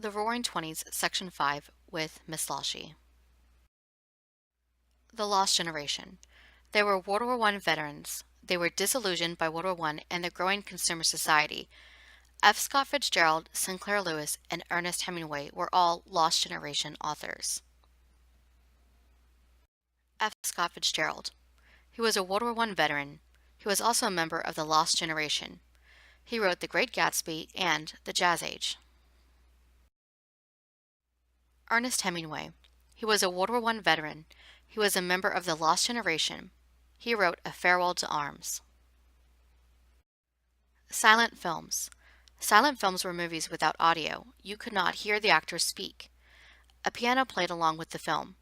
The Roaring Twenties, Section 5, with Miss Lawshe. The Lost Generation. They were World War I veterans. They were disillusioned by World War I and the growing consumer society. F. Scott Fitzgerald, Sinclair Lewis, and Ernest Hemingway were all Lost Generation authors. F. Scott Fitzgerald. He was a World War I veteran. He was also a member of the Lost Generation. He wrote The Great Gatsby and The Jazz Age. Ernest Hemingway. He was a World War I veteran. He was a member of the Lost Generation. He wrote A Farewell to Arms. Silent films. Silent films were movies without audio. You could not hear the actors speak. A piano played along with the film.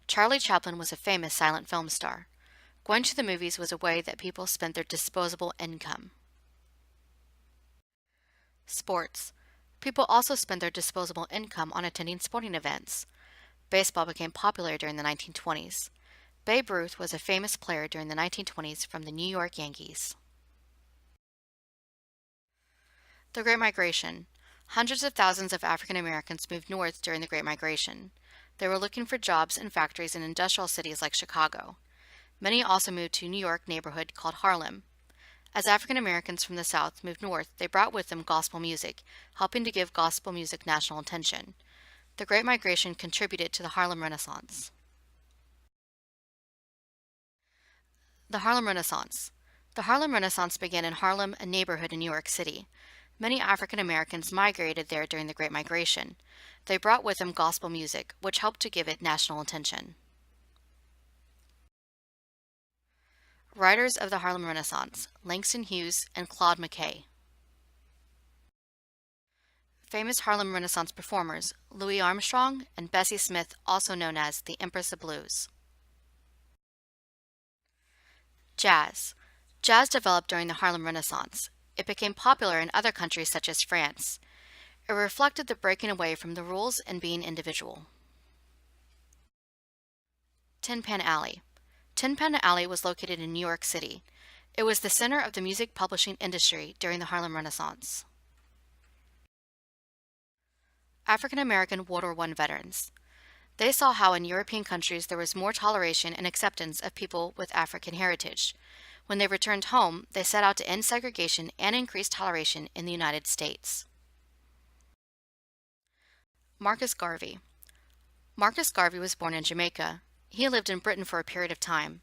Charlie Chaplin was a famous silent film star. Going to the movies was a way that people spent their disposable income. Sports. People also spent their disposable income on attending sporting events. Baseball became popular during the 1920s. Babe Ruth was a famous player during the 1920s from the New York Yankees. The Great Migration. Hundreds of thousands of African Americans moved north during the Great Migration. They were looking for jobs in factories in industrial cities like Chicago. Many also moved to a New York neighborhood called Harlem. As African Americans from the South moved north, they brought with them gospel music, helping to give gospel music national attention. The Great Migration contributed to the Harlem Renaissance. The Harlem Renaissance. The Harlem Renaissance began in Harlem, a neighborhood in New York City. Many African Americans migrated there during the Great Migration. They brought with them gospel music, which helped to give it national attention. Writers of the Harlem Renaissance: Langston Hughes and Claude McKay. Famous Harlem Renaissance performers: Louis Armstrong and Bessie Smith, also known as the Empress of Blues. Jazz. Jazz developed during the Harlem Renaissance. It became popular in other countries such as France. It reflected the breaking away from the rules and being individual. Tin Pan Alley. Tin Pan Alley was located in New York City. It was the center of the music publishing industry during the Harlem Renaissance. African American World War I veterans. They saw how in European countries there was more toleration and acceptance of people with African heritage. When they returned home, they set out to end segregation and increase toleration in the United States. Marcus Garvey. Marcus Garvey was born in Jamaica. He lived in Britain for a period of time.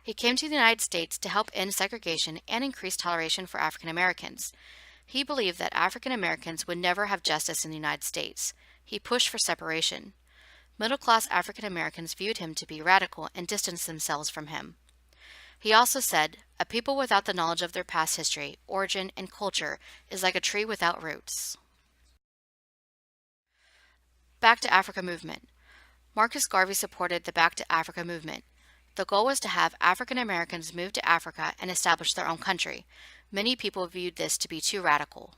He came to the United States to help end segregation and increase toleration for African Americans. He believed that African Americans would never have justice in the United States. He pushed for separation. Middle-class African Americans viewed him to be radical and distanced themselves from him. He also said, "A people without the knowledge of their past history, origin, and culture is like a tree without roots." Back to Africa movement. Marcus Garvey supported the Back to Africa movement. The goal was to have African Americans move to Africa and establish their own country. Many people viewed this to be too radical.